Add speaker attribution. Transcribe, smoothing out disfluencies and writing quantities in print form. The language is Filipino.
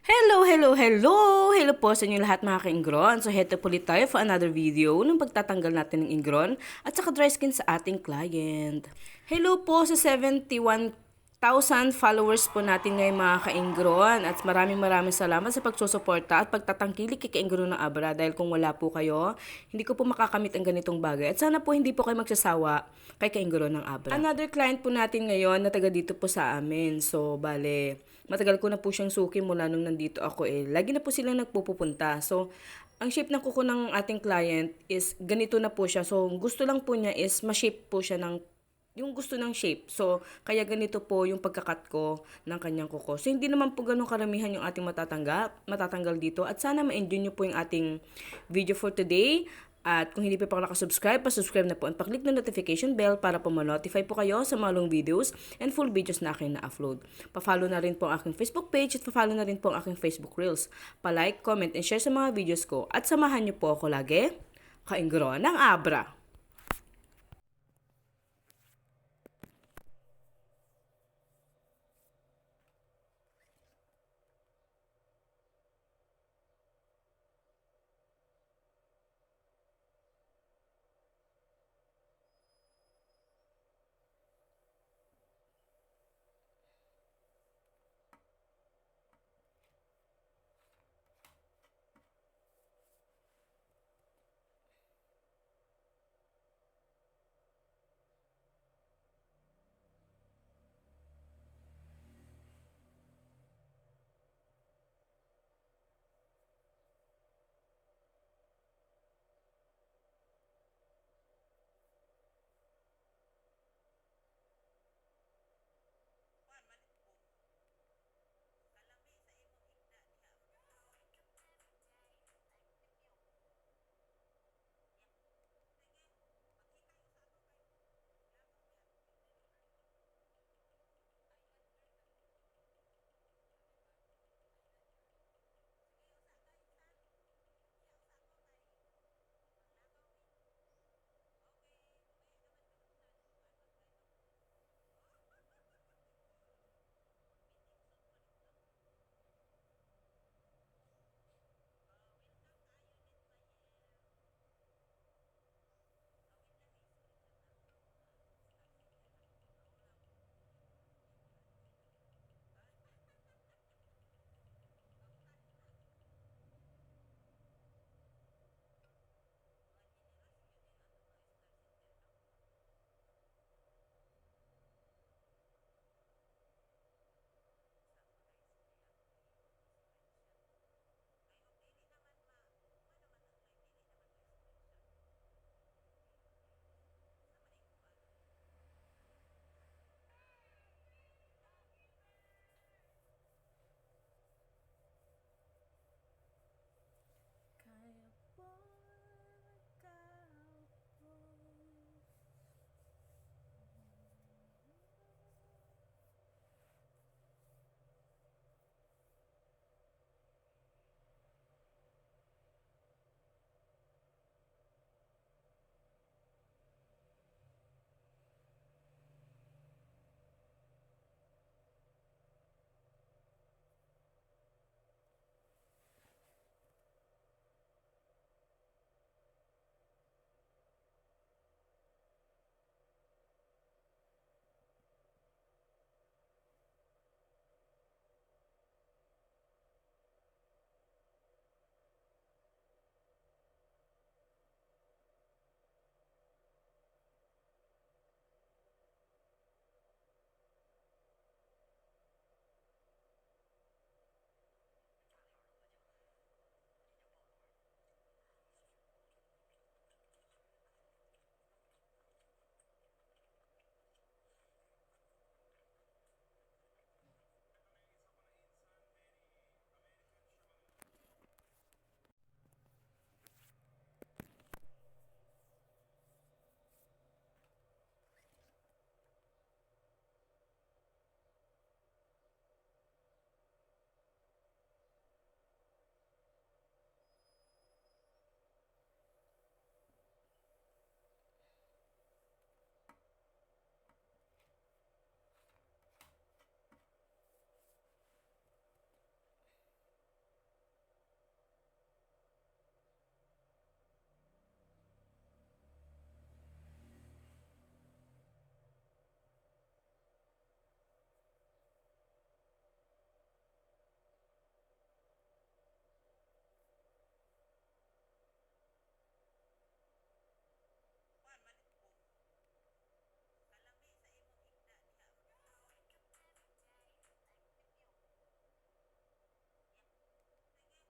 Speaker 1: Hello, hello, hello! Hello po sa inyo lahat mga ka-ingron. So, heto po ulit tayo for another video ng pagtatanggal natin ng ingron at saka dry skin sa ating client. Hello po sa 71,000 followers po natin ngayon mga ka-ingron at maraming salamat sa pagsusuporta at pagtatangkilik kay ka-ingron ng Abra dahil kung wala po kayo, hindi ko po makakamit ang ganitong bagay at sana po hindi po kayo magsasawa kay ka-ingron ng Abra. Another client po natin ngayon na taga dito po sa amin. So, bale, matagal ko na po siyang suki mula nung nandito ako lagi na po silang nagpupunta. So, ang shape ng kuko ng ating client is ganito na po siya. So, gusto lang po niya is ma-shape po siya ng yung gusto ng shape. So, kaya ganito po yung pagkakat ko ng kanyang kuko. So, hindi naman po ganun karamihan yung ating matatanggal dito. At sana ma-enjoy nyo po yung ating video for today. At kung hindi pa po nakasubscribe, pa-subscribe na po at pa-click ng notification bell para po ma-notify po kayo sa mga long videos and full videos na akin na-upload. Pa-follow na rin po ang aking Facebook page at pa-follow na rin po ang aking Facebook Reels. Pa-like, comment, and share sa mga videos ko. At samahan niyo po ako lagi, ka-ingron ng Abra.